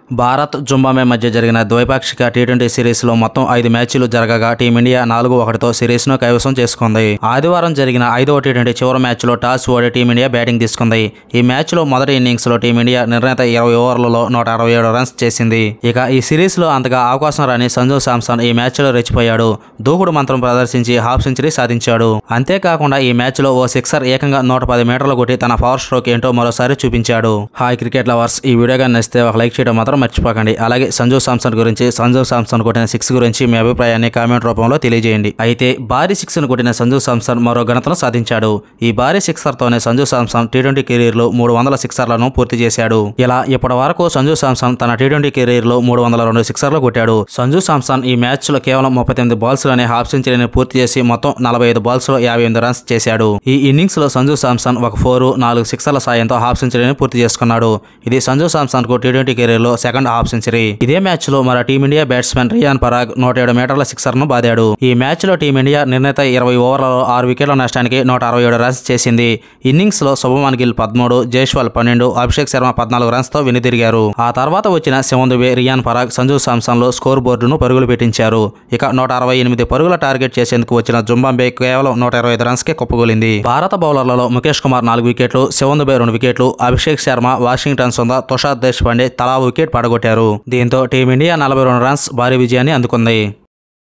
Bharat Zimbabwe మధ్య జరిగిన ద్వైపాక్షిక టీ20 సిరీస్లో మొత్తం 5 మ్యాచ్లు జరగగా టీమిండియా 4-1తో సిరీస్ను కైవసం చేసుకుంది. ఆదివారం జరిగిన 5వ టీ20 చివరి మ్యాచ్లో టాస్ ఓడి టీమిండియా బ్యాటింగ్ తీసుకుంది. ఈ మ్యాచ్లో మొదటి ఇన్నింగ్స్లో టీమిండియా నిర్ణీత 20 ఓవర్లలో 167 రన్స్ చేసింది. ఇక ఈ సిరీస్లో అంతగా అవకాశం రాని సంజు శాంసన్ ఈ మ్యాచ్లో రెచ్చిపోయాడు. దూకుడు మంత్రం ప్రదర్శించి హాఫ్ సెంచరీ సాధించాడు. అంతేకాకుండా ఈ మ్యాచ్లో ఓ సిక్సర్ ఏకంగా 110 మీటర్లు కొట్టి తన పవర్ స్ట్రోక్ ఏంటో మరోసారి చూపించాడు. హాయ్ క్రికెట్ లవర్స్, ఈ వీడియోగా నచ్చితే ఒక లైక్ చేయడం మాత్రం మర్చిపోకండి. అలాగే సంజు శాంసన్ గురించి, సంజు శాంసన్ కొట్టిన 6 గురించి మీ అభిప్రాయాన్ని కామెంట్ రూపంలో తెలియజేయండి. అయితే భారీ 6ను కొట్టిన సంజు శాంసన్ మరో ఘనతను సాధించాడు. ఈ భారీ సిక్సర్తోనే సంజు శాంసన్ టీ20 కెరీర్లో 300 సిక్సర్లను పూర్తి చేశాడు. ఇలా ఇప్పటి వరకు సంజు శాంసన్ తన టీ20 కెరీర్లో 302 సిక్సర్లు కొట్టాడు. సంజు శాంసన్ ఈ మ్యాచ్లో కేవలం 38 బాల్స్లోనే హాఫ్ సెంచరీని పూర్తి చేసి మొత్తం 45 బాల్స్లో 58 రన్స్ చేశాడు. ఈ ఇన్నింగ్స్ లో సంజు శాంసన్ ఒక 4, 4 సిక్సర్ల సాయంతో హాఫ్ సెంచరీని పూర్తి చేసుకున్నాడు. ఇది సంజు శాంసన్ కు టీ20 కెరీర్లో సెకండ్ హాఫ్ సెంచరీ. ఇదే మ్యాచ్ లో మరో టీమిండియా బ్యాట్స్మెన్ రియాన్ పరాగ్ 107 మీటర్ల సిక్సర్ ను బాదాడు. ఈ మ్యాచ్ లో టీమిండియా నిర్ణీత 20 ఓవర్లలో 6 వికెట్ల నష్టానికి 167 రన్స్ చేసింది. ఇన్నింగ్స్ లో శుభమన్ గిల్ 13, జైస్వాల్ 12, అభిషేక్ శర్మ 14 రన్స్ తో వెనుదిరిగారు. ఆ తర్వాత వచ్చిన శివం దుబే, రియాన్ పరాగ్ సంజు శాంసన్ లో స్కోర్ బోర్డును పరుగులు పెట్టించారు. ఇక 168 పరుగుల టార్గెట్ చేసేందుకు వచ్చిన జింబాబ్వే కేవలం 125 రన్స్ కే కుప్పగొలింది. భారత బౌలర్లలో ముఖేష్ కుమార్ 4 వికెట్లు, శివం దుబే 2 వికెట్లు, అభిషేక్ శర్మ, వాషింగ్టన్ సుందర్, తుషార్ దేశపాండే తలా వికెట్ పడగొట్టారు. దీంతో టీమిండియా 42 రన్స్ భారీ విజయాన్ని అందుకుంది.